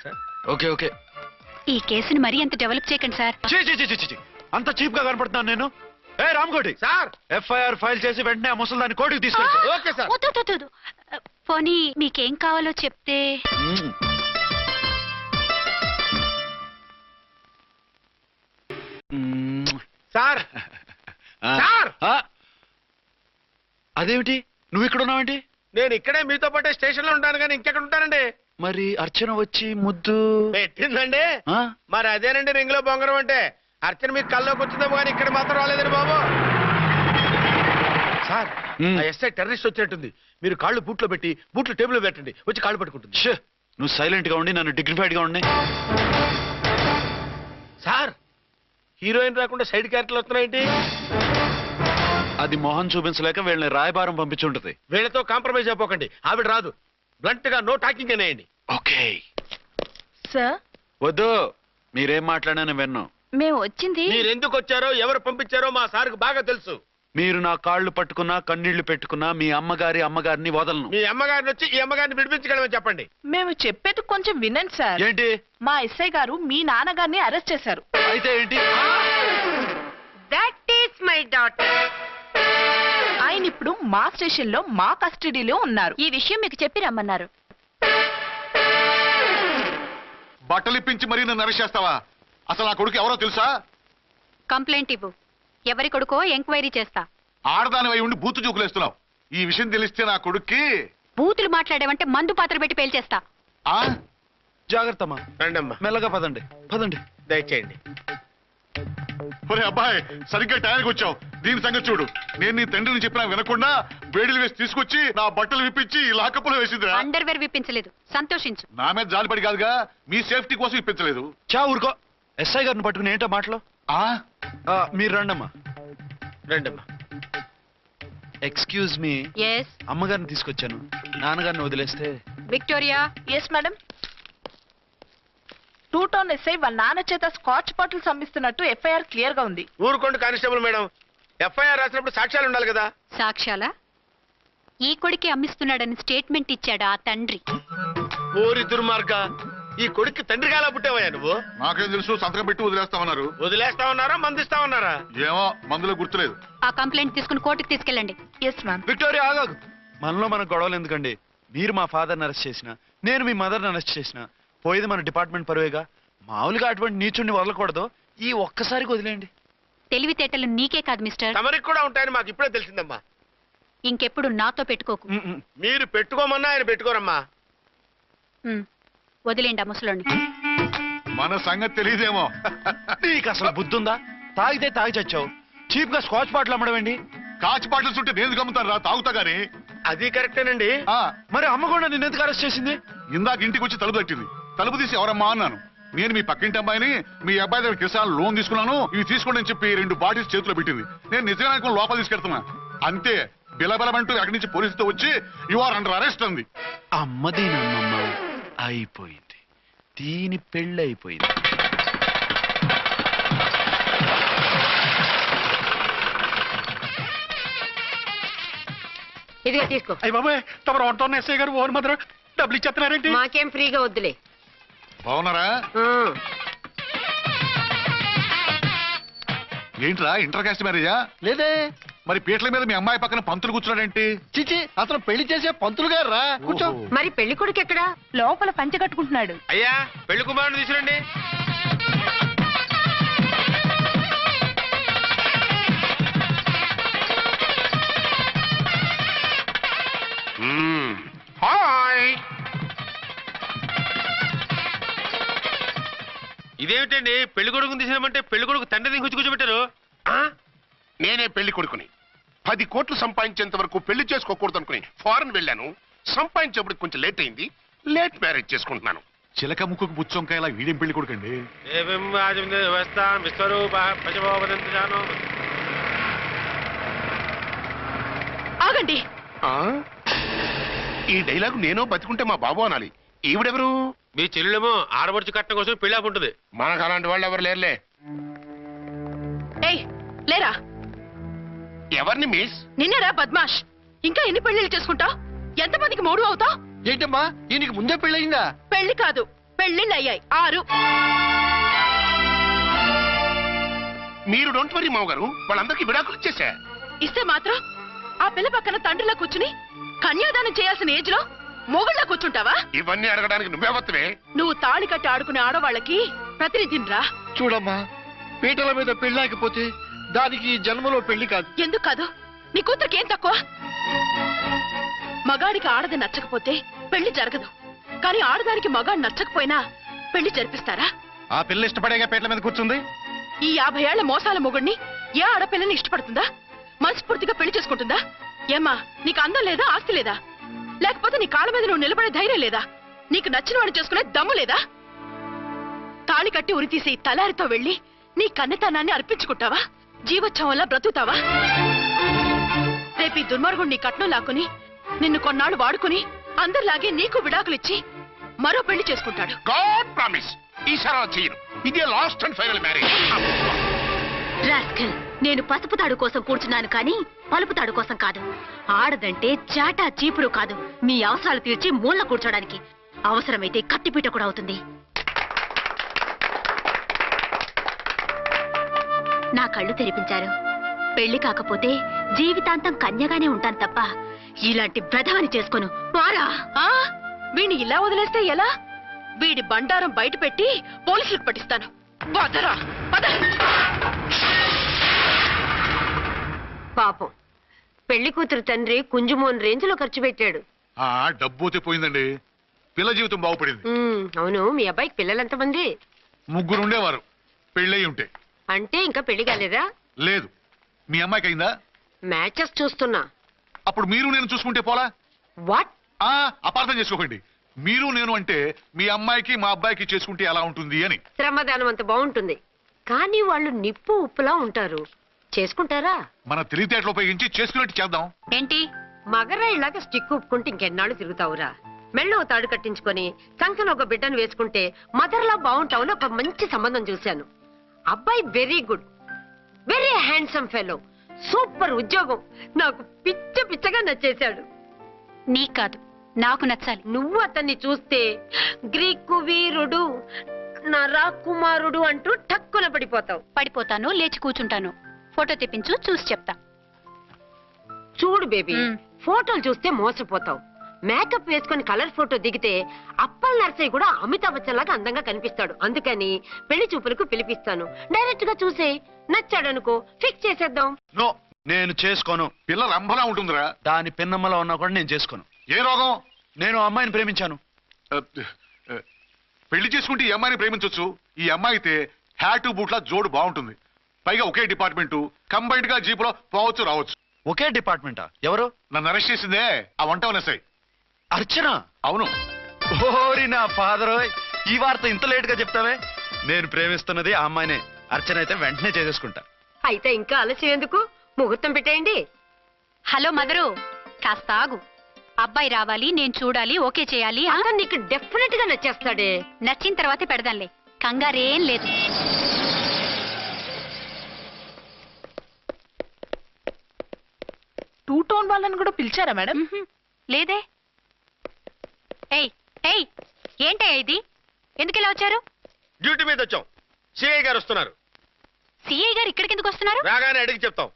Sir okay okay. ఈ కేసుని మరీ అంత డెవలప్ చేయకండి సార్. అంత చీప్ గా కనపడుతున్నాను నేను? ఏ రామ్కోటి సార్, ఎఫ్ఐఆర్ ఫైల్ చేసి వెంటనే ఆ ముసలిదాన్ని కోర్టుకి తీసుకెళ్తా. Okay sir. వద్దు. పోనీ మీకేం కావాలో చెప్తే. సార్ సార్, అదేమిటి నువ్వు ఇక్కడ ఉన్నావేంటి? నేను ఇక్కడే మీతో పాటే స్టేషన్ లో ఉంటాను, కానీ ఇంకెక్కడ ఉంటానండి? మరి అర్చన వచ్చి ముద్దు పెట్టిందండి. మరి అదేనండి రింగ్ లో బొంగరం అంటే. అర్చన మీకు కల్లోకి వచ్చిందేమో కానీ ఇక్కడ మాత్రం రాలేదండి బాబు. సార్, ఆ ఎస్ఐ టెర్రరిస్ట్ వచ్చినట్టుంది. మీరు కాళ్ళు బూట్లో పెట్టి బూట్లు టేబుల్ పెట్టండి, వచ్చి కాళ్ళు పట్టుకుంటుంది. నువ్వు సైలెంట్ గా ఉండి, నన్ను డిగ్నిఫైడ్ గా ఉండి. సార్, హీరోయిన్ రాకుండా సైడ్ క్యారెక్టర్లు వస్తున్నాయేంటి? అది మొహం చూపించలేక వీళ్ళని రాయబారం పంపించుంటది. వీళ్ళతో కాంప్రమైజ్ అయిపోకండి. ఆవిడ రాదు. బ్లంట్ గా నో టాకింగ్ అనేయండి. ఓకే. సార్ వద్దు, మీరేం మాట్లాడానని విన్నాం. మేము వచ్చింది మీరెందుకు వచ్చారో ఎవరు పంపించారో మా సార్కు బాగా తెలుసు. మీరు నా కాళ్ళు పట్టుకున్నా కన్నీళ్లు పెట్టుకున్నా మీ అమ్మగారిని వదలను. మీ అమ్మగారిని వచ్చి ఈ అమ్మగారిని విడిపించగలమని చెప్పండి. మేము చెప్పేది కొంచెం వినండి సార్. ఏంటి? మా ఎస్ఐ గారు మీ నాన్నగారిని అరెస్ట్ చేశారు. అయితే ఏంటి? That is my daughter. ఆయన ఇప్పుడు మా స్టేషన్ లో మా కస్టడీలో ఉన్నారు. ఈ విషయం మీకు చెప్పి రమ్మన్నారు. బట్టలు ఇప్పించి మరీ నన్ను అరెస్ట్ చేస్తావా? అసలు నా కొడుకు ఎవరో తెలుసా? కంప్లైంట్ ఇవ్వు. ఎవరి కొడుకో ఎంక్వైరీ చేస్తా. ఆడదానివై ఉండి బూతు చూకులేస్తున్నావు. ఈ విషయం తెలిస్తే నా కొడుక్కి బూతులు మాట్లాడేవంటే మందు పాత్ర పెట్టి పేల్చేస్తా. ఆ జాగ్రత్తమ్మా. రండమ్మా, మెల్లగా పదండి. పదండి. దయచేయండి. ఒరే అబ్బాయి, సరిగ్గా టయానికి వచ్చావు. దీని సంగతి చూడు. నేను నీ తండ్రిని చెప్పినా వినకుండా వేడిలు వేసి తీసుకొచ్చి నా బట్టలు విప్పించి లాకప్పులో వేసిందిరా. అండర్వేర్ విప్పించలేదు. సంతోషించు. నా మీద జాలిపడి కాదుగా, మీ సేఫ్టీ కోసం ఇప్పించలేదు. చా ఊరుకో. ఎస్ఐ గారిని పట్టుకుని ఏంటో మాటలు. మీరు రండమ్మా. రండమ్మా. Excuse me. ఎస్ అమ్మగారిని తీసుకొచ్చాను. నాన్నగారిని వదిలేస్తే. Victoria. Yes madam. 2 town SI వాళ్ళ నాన్న చేత స్కాచ్ బాటిల్స్ అమ్మిస్తున్నట్టు ఎఫ్ఐఆర్ క్లియర్ గా ఉంది. ఊరుకోండి కానిస్టేబుల్ మేడం. ఎఫ్ఐఆర్ రాసినప్పుడు సాక్ష్యాలు ఉండాలి కదా. సాక్ష్యాలా? ఈ కొడుకే అమ్మిస్తున్నాడని స్టేట్మెంట్ ఇచ్చాడు ఆ తండ్రి. ఓరి దుర్మార్గ, ఈ కొడుక్కి తండ్రిగా ఎలా పుట్టావయ్యా నువ్వు? నాకేం తెలుసు, సంతకం పెట్టి వదిలేస్తామన్నారు. వదిలేస్తామన్నారా మందిస్తామన్నారా? ఏమో, మందులో గుర్తులేదు. ఆ కంప్లైంట్ తీసుకుని కోర్టుకు తీసుకెళ్ళండి. Yes ma'am. విక్టోరియా ఆగాగు. మనలో మన గొడవలు ఎందుకండి? మీరు మా ఫాదర్ని అరెస్ట్ చేసిన, నేను మీ మదర్ని అరెస్ట్ చేసిన, పోయేది మన డిపార్ట్మెంట్ పరువేగా. మామూలుగా అటువంటి నీచుడిని వదలకూడదు. ఈ ఒక్కసారికి వదిలేయండి. తెలివితేటలు నీకే కాదు మిస్టర్. తమరికి కూడా ఉంటాయని మాకు ఇప్పుడే తెలిసిందమ్మా. ఇంకెప్పుడు నాతో పెట్టుకోకు. మీరు పెట్టుకోమన్నా ఆయన పెట్టుకోరమ్మా. వదిలేండి ఆ ముసలోని. మన సంగతి తెలియదేమో. నీకు అసలు బుద్ధుందా? తాగితే తాగి చచ్చావు. చీప్ గా స్కాచ్ బాటిల్ అమ్మడమేంటి? కాచి బాటిల్స్ ఉంటే నేను గమ్ముతాను రా, తాగుతా గానీ. అది కరెక్టేనండి. మరి అమ్మ కూడా నిన్ను ఎందుకు అరెస్ట్ చేసింది? ఇందాక ఇంటికి వచ్చి తలుపు తట్టింది. తలుపు తీసి ఎవరమ్మా అన్నాను. నేను మీ పక్కింటి అమ్మాయిని, మీ అబ్బాయి దగ్గర కిసాన్ లోన్ తీసుకున్నాను, ఇవి తీసుకోండి అని చెప్పి 2 బాటిల్స్ చేతిలో పెట్టింది. నేను నిజంగా అనుకుని లోపల తీసుకెళ్తున్నా. అంతే, బిలబలమంటూ అక్కడి నుంచి పోలీసుతో వచ్చి యు ఆర్ అండర్ అరెస్ట్ అంది. అమ్మది నమ్మమ్మ అయిపోయింది. దీని పెళ్ళి అయిపోయింది. ఇదిగా తీసుకో. అయ్య బాబాయ్, తమరు ఆటో ఎస్ఐ గారు ఓన్ మాత్రం డబ్బులు ఇచ్చేస్తున్నారేంటి? మాకేం ఫ్రీగా వద్దులే. బాగున్నారా? ఏంట్రా, ఇంటర్ కాస్ట్ మ్యారేజా? లేదే. మరి పీటల మీద మీ అమ్మాయి పక్కన పంతులు కూర్చున్నాడేంటి? చిచి, అతను పెళ్లి చేసే పంతులు గారు రా. కూర్చో. మరి పెళ్లి కొడుకు ఎక్కడా? లోపల పంచె కట్టుకుంటున్నాడు. అయ్యా, పెళ్లి కుమారుని తీసుకురండి. హాయ్. ఇదేమిటండి, పెళ్లి కొడుకుని తీసినామంటే పెళ్లి కొడుకు తండ్రిని కూర్చోబెట్టారు. నేనే పెళ్లి కొడుకుని. 10 కోట్లు సంపాదించేంత వరకు పెళ్లి చేసుకోకూడదు అనుకుని ఫారెన్ వెళ్ళాను. సంపాదించేప్పుడు కొంచెం లేట్ అయింది. లేట్ మ్యారేజ్ చేసుకుంటున్నాను. చిలక ముక్కుకు బుచ్చొంకాయలా వీడేం పెళ్లి కొడుకండి? ఆగండి. ఈ డైలాగ్ నేను బతికుంటే మా బాబు అనాలి. ఈవిడెవరు? మీ చెల్లెమో ఆడబడుచు కట్టడం కోసం పెళ్లి ఆపుంటుంది. మనకు అలాంటి వాళ్ళు ఎవరు లేరులే. ఏయ్ లేరా. ఎవరిని మిస్? నిన్నరా బద్మాష్. ఇంకా ఎన్ని పెళ్లిళ్ళు చేసుకుంటావు? ఎంతమందికి మూడు అవుతావు? ఏంటమ్మా, ఈయనకి ముందే పెళ్ళయిందా? పెళ్లి కాదు, పెళ్లిళ్ళు అయ్యాయి 6. మీరు డోంట్ వరీ మామగారు, వాళ్ళందరికీ విడాకులు ఇచ్చేసా. ఇస్తే మాత్రం ఆ పిల్ల పక్కన తండ్రిలా కూర్చుని కన్యాదానం చేయాల్సిన ఏజ్ లో మొగుళ్ళ కూర్చుంటావా? ఇవన్నీ అడగడానికి నువ్వే వత్తవే. నువ్వు తాళి కట్టి ఆడుకునే ఆడవాళ్ళకి ప్రతినిధినిరా. చూడమ్మా, పీటల మీద పెళ్ళాకపోతే దానికి జన్మలో పెళ్లి కాదు. ఎందుకు కాదు? నీ కూతురికేం తక్కువ? మగాడికి ఆడది నచ్చకపోతే పెళ్లి జరగదు. కానీ ఆడదానికి మగాడు నచ్చకపోయినా పెళ్లి జరిపిస్తారా? ఆ పిల్ల ఇష్టపడేగా పీటల మీద కూర్చుంది. ఈ 50 ఏళ్ల మోసాల మొగుడిని ఏ ఆడపిల్లని ఇష్టపడుతుందా? మనస్ఫూర్తిగా పెళ్లి చేసుకుంటుందా? ఏమ్మా, నీకు అందం లేదా, ఆస్తి లేదా? లేకపోతే నీ కాళ్ళ మీద నువ్వు నిలబడే ధైర్యం లేదా? నీకు నచ్చిన వాడిని చేసుకునే దమ్ము లేదా? తాళి కట్టి ఉరితీసే ఈ తలారితో వెళ్లి నీ కన్నెతనాన్ని అర్పించుకుంటావా? జీవోత్సవంలా బ్రతుకుతావా? రేపు ఈ దుర్మార్గుడు నీ కట్నం లాక్కుని నిన్ను కొన్నాళ్ళు వాడుకుని అందరిలాగే నీకు విడాకులిచ్చి మరో పెళ్లి చేసుకుంటాడు. గాడ్ ప్రామిస్ ఈసారి అలా చేయను. ఇదే last and final marriage. Rascal, నేను పసుపు తాడు కోసం కూర్చున్నాను కానీ పలుపు తాడు కోసం కాదు. ఆడదంటే చాటా చీపురు కాదు, మీ అవసరాలు తీర్చి మూల కూర్చోడానికి. అవసరమైతే కత్తిపీట కూడా అవుతుంది. నా కళ్ళు తెరిపించారు. పెళ్లి కాకపోతే జీవితాంతం కన్యగానే ఉంటాను తప్ప ఇలాంటి బ్రధవని చేసుకోను. వారా వీణ్ణి ఇలా వదిలేస్తే ఎలా? వీడి బండారం బయట పెట్టి పోలీసులకు పట్టిస్తాను. వదరా, వద. పాపం పెళ్లి కూతురు తండ్రి కుంజుమోన్ రేంజ్ లో ఖర్చు పెట్టాడు. ఆ డబ్బు పోయిందండి. పిల్ల జీవితం బాగుపడింది. అవును, మీ అబ్బాయికి పిల్లలెంతమంది? 3 ఉండేవారు. పెళ్ళయి ఉంటే. అంటే ఇంకా పెళ్లి కాలేదా? లేదు. మీ అమ్మాయికి అయిందా? మ్యాచెస్ చూస్తున్నా. అప్పుడు మీరు నేను చూసుకుంటే పోలా? వాట్? అపార్థం చేసుకోకండి. మీరు నేను అంటే మీ అమ్మాయికి మా అబ్బాయికి చేసుకుంటే ఎలా ఉంటుంది అని. శ్రమదానం అంత బాగుంటుంది, కానీ వాళ్ళు నిప్పు ఉప్పులా ఉంటారు. చేసుకుంటారా? మన తెలివితేటలు ఉపయోగించి చేసుకున్నట్టు చేద్దాం. ఏంటి? మగరాయిలాగా స్టిక్ ఉప్పుకుంటే ఇంకెన్నాళ్ళు తిరుగుతావురా? మెళ్ళో తాడు కట్టించుకొని కంకన ఒక బిడ్డను వేసుకుంటే మదర్లా బాగుంటావుని ఒక మంచి సంబంధం చూశాను. అబ్బాయి very good, very handsome fellow, super ఉద్యోగం. నాకు పిచ్చగా నచ్చేశాడు. నీకు కాదు, నాకు నచ్చాలి. నువ్వు అతన్ని చూస్తే గ్రీకు వీరుడు, నా రాకుమారుడు అంటూ టక్కున పడిపోతావు. పడిపోతాను, లేచి కూర్చుంటాను. ఫోటో తెప్పించు, చూసి చెప్తా. చూడు బేబీ, ఫోటోలు చూస్తే మోసపోతావు. మేకప్ వేసుకొని కలర్ ఫోటో దిగితే అప్పల్ నర్సయ్య కూడా అమితాబ్ బచ్చన్ లాగా అందంగా కనిపిస్తాడు. అందుకని పెళ్లి చూపులకు పిలిపిస్తాను. డైరెక్ట్ గా చూసే నచ్చాడనుకో ఫిక్స్ చేసేద్దాం. నో, నేను చేసుకోను. పిల్ల రంభలా ఉంటుందిరా. దాని పిన్నమ్మలో ఉన్నా కూడా నేను చేసుకోను. ఏ రోగం? నేను అమ్మాయిని ప్రేమించాను. పెళ్లి చేసుకుంటే ఈ అమ్మాయిని ప్రేమించొచ్చు. ఈ అమ్మాయి అయితే హ్యాటు బూట్ల జోడు బాగుంటుంది. పైగా ఒకే డిపార్ట్మెంట్, కంబైన్డ్ గా జీపులో పోవచ్చు రావచ్చు. ఒకే డిపార్ట్మెంటా? ఎవరు? నన్ను అరెస్ట్ చేసిందే ఆ వంట వనసాయి. అర్చన? అవును. ఓరి నా ఫాదర్, ఈ వార్త ఇంత లేట్ గా చెప్తావే. నేను ప్రేమిస్తున్నది ఆ అమ్మాయినే. అర్చన అయితే వెంటనే చేసేసుకుంటా. అయితే ఇంకా ఆలస్యం ఎందుకు? ముహూర్తం పెట్టేయండి. హలో మదరు, కాస్త ఆగు. అబ్బాయి రావాలి, నేను చూడాలి, ఓకే చేయాలి. అతను నీకు డెఫినెట్ గా నచ్చేస్తాడే. నచ్చిన తర్వాతే పెడదాంలే, కంగారేం లేదు. టూ టోన్ వాళ్ళని కూడా పిలిచారా మేడం? లేదే. ఏయ్ ఏయ్, ఏంటయ్యా ఇది? ఎందుకు ఇలా వచ్చారు? డ్యూటీ మీద వచ్చాం. సిఐ గారు వస్తున్నారు. సిఐ గారు ఇక్కడికి ఎందుకు వస్తున్నారు? రాగానే అడిగి చెప్తాం.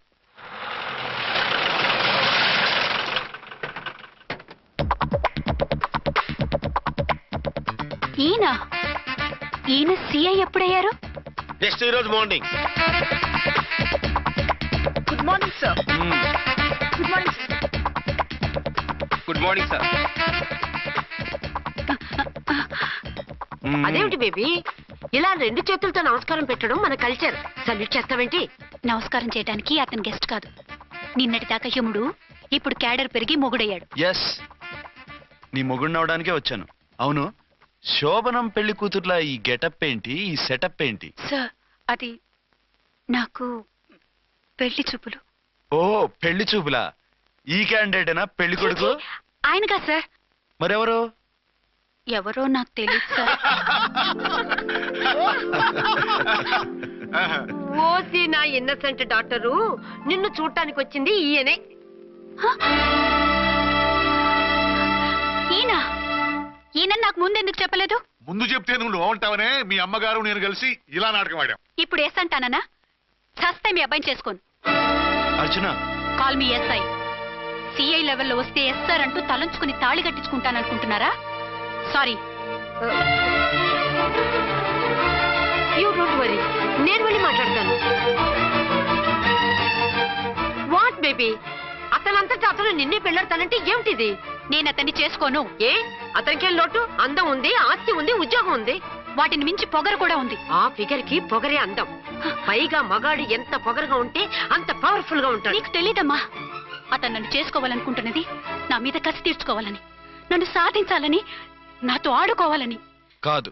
ఈయన సిఐ ఎప్పుడయ్యారు? నెక్స్ట్ ఈ రోజు morning. Good morning sir. Good morning. Good morning sir. అదేమిటి బేబీ, ఇలా 2 చేతులతో నమస్కారం పెట్టడం మన కల్చర్. సల్యూట్ చేస్తావేంటి? నమస్కారం చేయడానికి అతను గెస్ట్ కాదు. నిన్నటి దాకా యముడు, ఇప్పుడు క్యాడర్ పెరిగి మొగుడయ్యాడు. ఎస్, నీ మొగుడిని అవడానికే వచ్చాను. అవును, శోభనం పెళ్లి కూతుర్లా ఈ గెటప్ ఏంటి, ఈ సెటప్ ఏంటి? సార్, అది నాకు పెళ్లి చూపులు. ఓ, పెళ్లి చూపులా? ఈ క్యాండిడేటేనా పెళ్లి కొడుకు? ఆయనగా సార్. మరెవరు? ఎవరో నాకు తెలియదు సార్. ఓసి నా ఇన్నసెంట్ డాక్టరు, నిన్ను చూడటానికి వచ్చింది ఈయనే. ఈయన నాకు ముందెందుకు చెప్పలేదు? ముందు చెప్తే నువ్వు బాగుంటావనే మీ అమ్మగారు నేను కలిసి ఇలా నాటకం ఆడాం. ఇప్పుడు ఎస్ అంటానా? చస్తే మీ అబ్బాయిని చేసుకోను. అర్చన, కాల్ మీ ఎస్ఐ. సిఐ లెవెల్లో వస్తే ఎస్ఆర్ అంటూ తలంచుకుని తాళి కట్టించుకుంటాననుకుంటున్నారా? సారీ. యూ డోంట్ వరీ, నేను వెళ్ళి మాట్లాడతాను. వాట్ బేబీ, అతనంతటా అతను నిన్నే పెళ్ళాడతానంటే ఏమిటిది? నేను అతన్ని చేసుకోను. ఏ, అతనికేం లోటు? అందం ఉంది, ఆస్తి ఉంది, ఉద్యోగం ఉంది. వాటిని మించి పొగరు కూడా ఉంది. ఆ ఫిగర్ కి పొగరే అందం. పైగా మగాడు ఎంత పొగరుగా ఉంటే అంత పవర్ఫుల్ గా ఉంటాడు. నీకు తెలీదమ్మా, అతను నన్ను చేసుకోవాలనుకుంటున్నది నా మీద కసి తీర్చుకోవాలని, నన్ను సాధించాలని, నాతో ఆడుకోవాలని కాదు,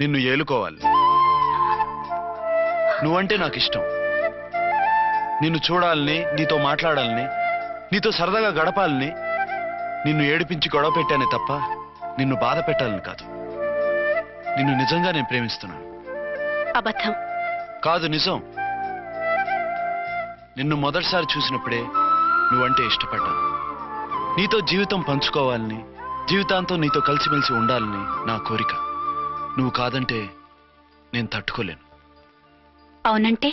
నిన్ను ఏలుకోవాలి. నువ్వంటే నాకు ఇష్టం. నిన్ను చూడాలని, నీతో మాట్లాడాలని, నీతో సరదాగా గడపాలని, నిన్ను ఏడిపించి గొడవ పెట్టానే తప్ప నిన్ను బాధ పెట్టాలని కాదు. నిన్ను నిజంగా నేను ప్రేమిస్తున్నాను. అబద్ధం. కాదు, నిజం. నిన్ను మొదటిసారి చూసినప్పుడే నువ్వంటే ఇష్టపడ్డాను. నీతో జీవితం పంచుకోవాలని, జీవితాంతం నీతో కలిసిమెలిసి ఉండాలని నా కోరిక. నువ్వు కాదంటే నేను తట్టుకోలేను. అవునంటే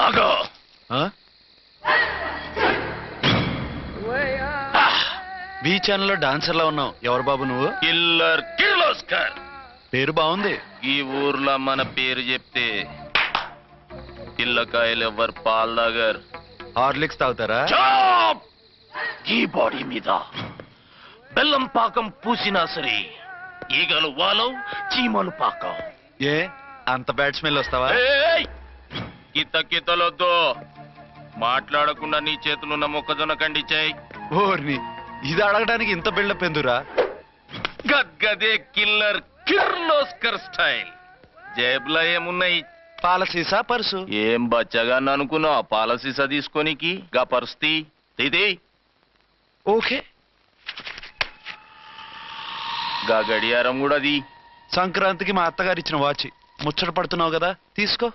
ఆగో. ఆ? బీ ఛానల్లో డాన్సర్లా ఉన్నావు. ఎవరు బాబు నువ్వు? కిల్లర్ కిర్లోస్కర్. పేరు బాగుంది. ఈ ఊర్లో మన పేరు చెప్తే పిల్లకాయలు ఎవరు పాల్ దగ్గర. హార్లిక్స్ తాగుతారా? ఈ బాడీ మీద బెల్లం పాకం పూసినా సరే ఈగలు వాలం, చీమలు పాకం. ఏ అంత బ్యాడ్ స్మెల్ వస్తావా? కితలొద్దు. మాట్లాడకుండా నీ చేతులున్న మొక్కజొన్న కండిచాయి. ఓర్ని, ఇది అడగడానికి ఇంత బిల్డప్ ఎందురా? గద్గదే కిల్లర్ కిర్లోస్కర్ స్టైల్. జేబులో ఏమున్నాయి? పాల సీసా, పర్సు. ఏం బచ్చగా అనుకున్నావు? పాలసీసా తీసుకోనికి గా పరిస్థితి ఇది. ఓకే. గా గడియారం కూడా అది. సంక్రాంతికి మా అత్తగారు ఇచ్చిన వాచి. ముచ్చట పడుతున్నావు కదా, తీసుకో.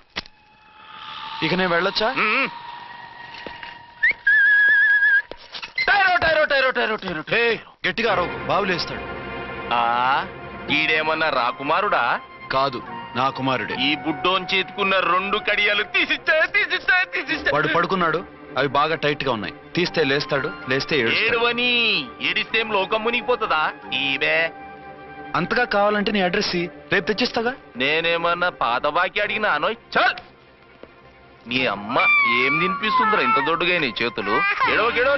ఇక నేను వెళ్ళొచ్చా? టైరో టైరో టైరో టైరో టైరో. హే, గట్టిగా అరవ, బావులేస్తాడు. ఈడేమన్నా రాకుమారుడా? కాదు, నా కుమారుడే. ఈ బుడ్డోన్ చేతుకున్న 2 కడియాలు తీసిచ్చా. వాడు పడుకున్నాడు, అవి బాగా టైట్ గా ఉన్నాయి. తీస్తే లేస్తాడు, లేస్తే ఏడుస్తాడు. ఏడువని ఏడిస్తేం లోకం మునిగిపోతుందా? ఈబే అంతగా కావాలంటే నీ అడ్రస్ రేపు తెచ్చిస్తాగా. నేనేమన్నా పాత బాకి అడిగినా అనోయ్. చల్, నీ అమ్మ ఏం తినిపిస్తుందిరా ఇంత దొడ్డుగా నీ చేతులు? ఎడవకెడవ.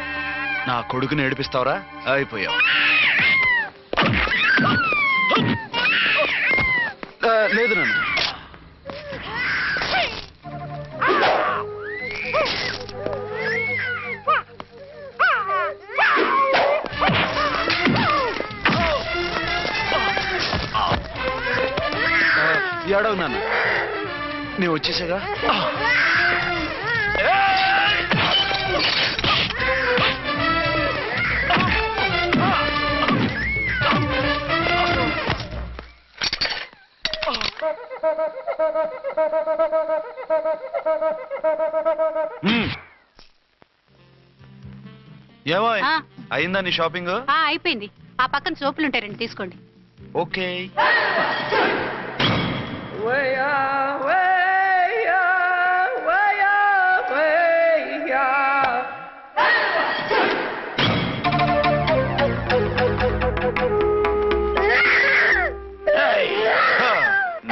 నా కొడుకుని ఏడిపిస్తావరా? అయిపోయావు. లేదు నన్ను. ఏడవు నాన్న, నేను వచ్చేసాగా. ఏమో అయిందా నీ షాపింగ్? అయిపోయింది. ఆ పక్కన సోపులు ఉంటాయి, రండి తీసుకోండి. ఓకే.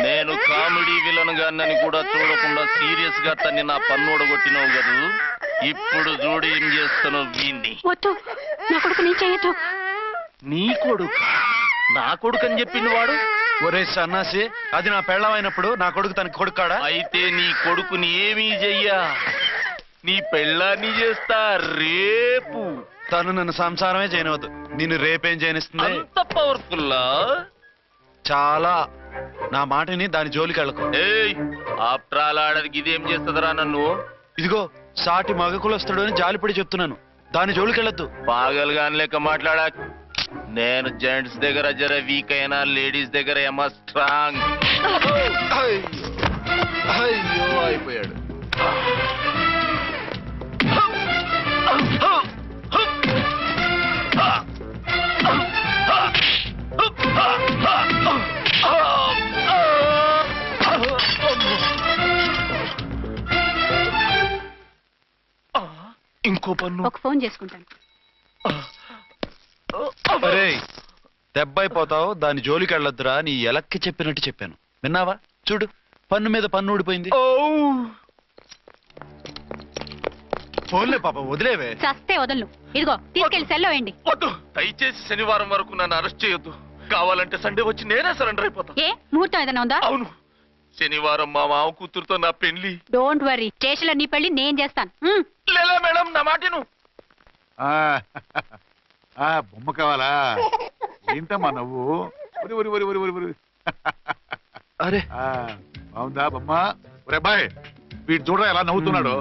నేను కామెడీ విలన్ గాన్నని కూడా చూడకుండా సీరియస్ గా తన్ని నా పన్నుడ కొట్టినావు కదూ. ఇప్పుడు చూడు ఏం చేస్తాను వీణ్ణి. వద్దు, నా కొడుకు నేను చేయొద్దు. నీ కొడుకు? నా కొడుకు అని చెప్పింది వాడు. ఒరే సన్నాసి, అది నా పెళ్ళమైనప్పుడు నా కొడుకు తన కొడుకు కాడా? అయితే నీ కొడుకుని ఏమీ చెయ్యా, నీ పెళ్ళాన్ని చేస్తా రేపు. తను నన్ను సంసారమే చేయనవద్దు, నిన్ను రేపేం చేయనిస్తుంది? అంత పవర్ఫుల్లా? చాలా. నా మాటని దాని జోలికి వెళ్ళకు. ఏయ్, ఆఫ్టర్ ఆల్ ఆడదికి ఇదేం చేస్తుందిరా నన్ను? ఇదిగో సాటి మగకులొస్తాడు అని జాలిపడి చెప్తున్నాను, దాని జోలికి వెళ్ళొద్దు. పాగలుగాని లెక్క మాట్లాడా. నేను జెంట్స్ దగ్గర జర వీక్ అయినా లేడీస్ దగ్గర ఏమో స్ట్రాంగ్. అయ్యో అయిపోయాడు. ఇంకో పన్ను. ఒక ఫోన్ చేసుకుంటాను. అరే దెబ్బ అయిపోతావు, దాని జోలికి వెళ్ళొద్దురా. నీ ఎలక్కి చెప్పినట్టు చెప్పాను, విన్నావా? చూడు, పన్ను మీద పన్ను ఊడిపోయింది. ఫోన్లే పాప, వదిలేవే. చస్తే వదలను. ఇదిగో తీసుకెళ్లి సెల్లో వేయండి. వద్దు, దయచేసి శనివారం వరకు నన్ను అరెస్ట్ చేయొద్దు. కావాలంటే సండే వచ్చి నేనే సరెండర్ అయిపోతా. ఏ ముహూర్తం ఏదైనా ఉందా? అవును, శనివారం మా మామ కూతురుతో నా పెళ్లి. డోంట్ వరీ, స్టేషన్ లో నీ పెళ్లి నేను చేస్తాను. లేలా మేడం, నా మాటను. బొమ్మ కావాలా? ఏంటమ్మా నవ్వు? ఒరి ఒరి ఒరి ఒరి ఒరి ఒరి. అరే బాగుందా బొమ్మ? ఒరే అబ్బాయి, వీడు చూడరా ఎలా నవ్వుతున్నాడు.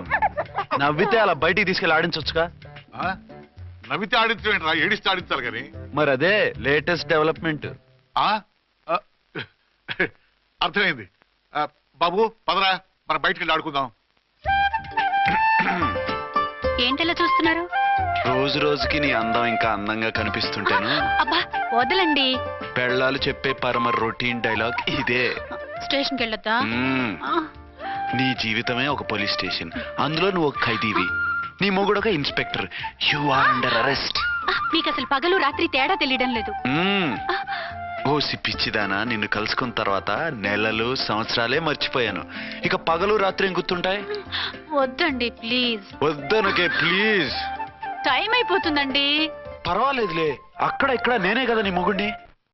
నవ్వితే అలా బయటికి తీసుకెళ్ళి ఆడించొచ్చుగా. నవ్వితే ఆడించడం, ఏడిస్తే ఆడించాలి కానీ. మరి అదే లేటెస్ట్ డెవలప్మెంట్. అర్థమైంది. బాబు పదరా, మనం బయటికి వెళ్ళి ఆడుకుందాం. ఏంటలా చూస్తున్నారు? రోజు రోజుకి నీ అందం ఇంకా అందంగా కనిపిస్తుంటాను. అబ్బా వదలండి. పెళ్ళాలు చెప్పే పరమ రొటీన్ డైలాగ్ ఇదే. స్టేషన్కి వెళ్ళొద్దా? నీ జీవితమే ఒక పోలీస్ స్టేషన్, అందులో నువ్వు ఒక ఖైదీవి, నీ మొగుడు ఒక inspector. You are under arrest. మీకు అసలు పగలు రాత్రి తేడా తెలియడం లేదు. ఓ సిప్పిచ్చిదానా, నిన్ను కలుసుకున్న తర్వాత నెలలు సంవత్సరాలే మర్చిపోయాను. ఇక పగలు రాత్రి ఏం గుర్తుంటాయి? వద్దండి ప్లీజ్. వద్దనకే ప్లీజ్. టైం అయిపోతుందండి. పర్వాలేదులే, అక్కడ ఇక్కడ నేనే కదా నీ మొగుడిని.